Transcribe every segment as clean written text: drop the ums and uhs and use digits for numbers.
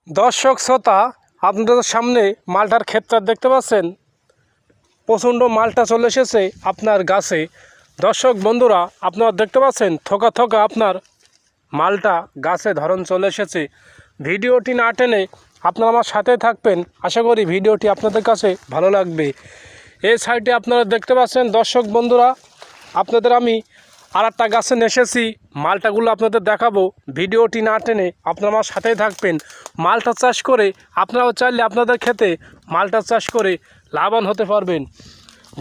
দর্শক শ্রোতা, আপনাদের সামনে মালটার ক্ষেতটা দেখতে পাচ্ছেন। প্রচণ্ড মালটা চলে এসেছে আপনার গাছে। দর্শক বন্ধুরা, আপনারা দেখতে পাচ্ছেন থোকা থোকা আপনার মালটা গাছে ধরন চলে এসেছে। ভিডিওটি না টেনে আপনারা আমার সাথে থাকবেন, আশা করি ভিডিওটি আপনাদের কাছে ভালো লাগবে। এই সাইডে আপনারা দেখতে পাচ্ছেন দর্শক বন্ধুরা, আপনাদের আমি আর একটা গাছে এসেছি, মালটাগুলো আপনাদের দেখাবো। ভিডিওটি না টেনে আপনারা আমার সাথেই থাকবেন। মালটা চাষ করে আপনারাও চাইলে আপনাদের ক্ষেতে মালটা চাষ করে লাভবান হতে পারবেন।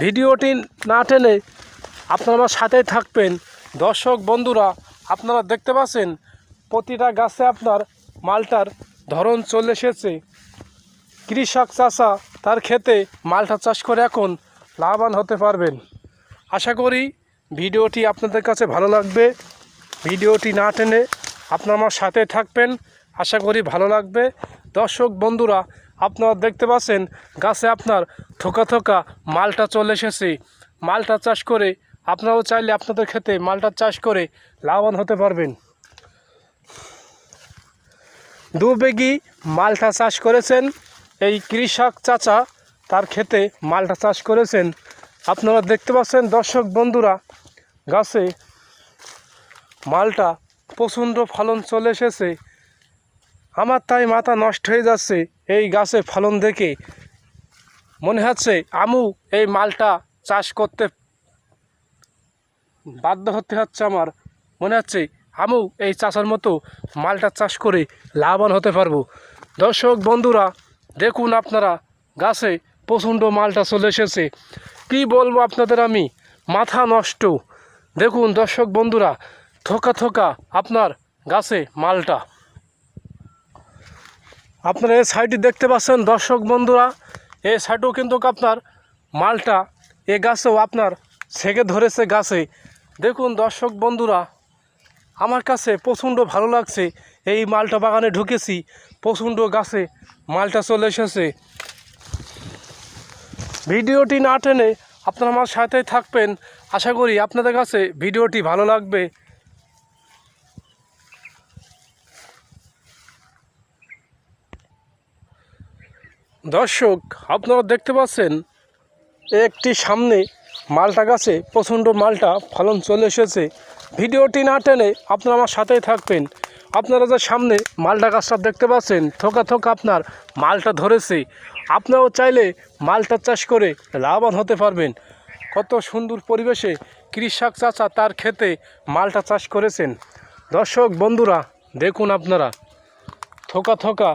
ভিডিওটি না টেনে আপনারা আমার সাথেই থাকবেন। দর্শক বন্ধুরা, আপনারা দেখতে পাচ্ছেন প্রতিটা গাছে আপনার মালটার ধরন চলে এসেছে। কৃষক চাষা তার ক্ষেতে মালটা চাষ করে এখন লাভবান হতে পারবেন। আশা করি ভিডিওটি আপনাদের কাছে ভালো লাগবে। ভিডিওটি না টেনে আপনারা আমার সাথে থাকবেন, আশা করি ভালো লাগবে। দর্শক বন্ধুরা, আপনারা দেখতে পাচ্ছেন গাছে আপনার থোকা থোকা মালটা চলে এসেছে। মালটা চাষ করে আপনারাও চাইলে আপনাদের ক্ষেতে মালটা চাষ করে লাভবান হতে পারবেন। 2 বিঘি মালটা চাষ করেছেন এই কৃষক চাচা, তার ক্ষেতে মালটা চাষ করেছেন। আপনারা দেখতে পাচ্ছেন দর্শক বন্ধুরা, গাছে মালটা প্রচণ্ড ফলন চলে এসেছে। আমার তাই মাথা নষ্ট হয়ে যাচ্ছে এই গাছে ফলন দেখে। মনে হচ্ছে আমু এই মালটা চাষ করতে বাধ্য হতে হচ্ছে। আমার মনে হচ্ছে আমু এই চাষার মতো মালটা চাষ করে লাভবান হতে পারবো। দর্শক বন্ধুরা, দেখুন আপনারা গাছে প্রচণ্ড মালটা চলে এসেছে। কী বলবো আপনাদের, আমি মাথা নষ্ট। দেখুন দর্শক বন্ধুরা, থোকা থোকা আপনার গাছে মালটা। আপনারা এই সাইডে দেখতে পাচ্ছেন দর্শক বন্ধুরা, এই সাইডেও কিন্তু আপনার মালটা এ গাছেও আপনার ছেকে ধরেছে গাছে। দেখুন দর্শক বন্ধুরা, আমার কাছে প্রচণ্ড ভালো লাগছে। এই মালটা বাগানে ঢুকেছি, প্রচণ্ড গাছে মালটা চলে এসেছে। ভিডিওটি না টেনে আপনারা আমার সাথে থাকবেন, আশা করি আপনাদের কাছে ভিডিওটি ভালো লাগবে। দর্শক, আপনারা দেখতে পাচ্ছেন একটি সামনে মালটা গাছে প্রচণ্ড মালটা ফলন চলে এসেছে। ভিডিওটি না টেনে আপনারা আমার সাথেই থাকবেন। আপনারা যে সামনে মালটা গাছটা দেখতে পাচ্ছেন, থোকা থোকা আপনার মালটা ধরেছে। আপনারাও চাইলে মালটা চাষ করে লাভবান হতে পারবেন। কত সুন্দর পরিবেশে কৃষক চাচা তার ক্ষেতে মালটা চাষ করেছেন। দর্শক বন্ধুরা, দেখুন আপনারা থোকা থোকা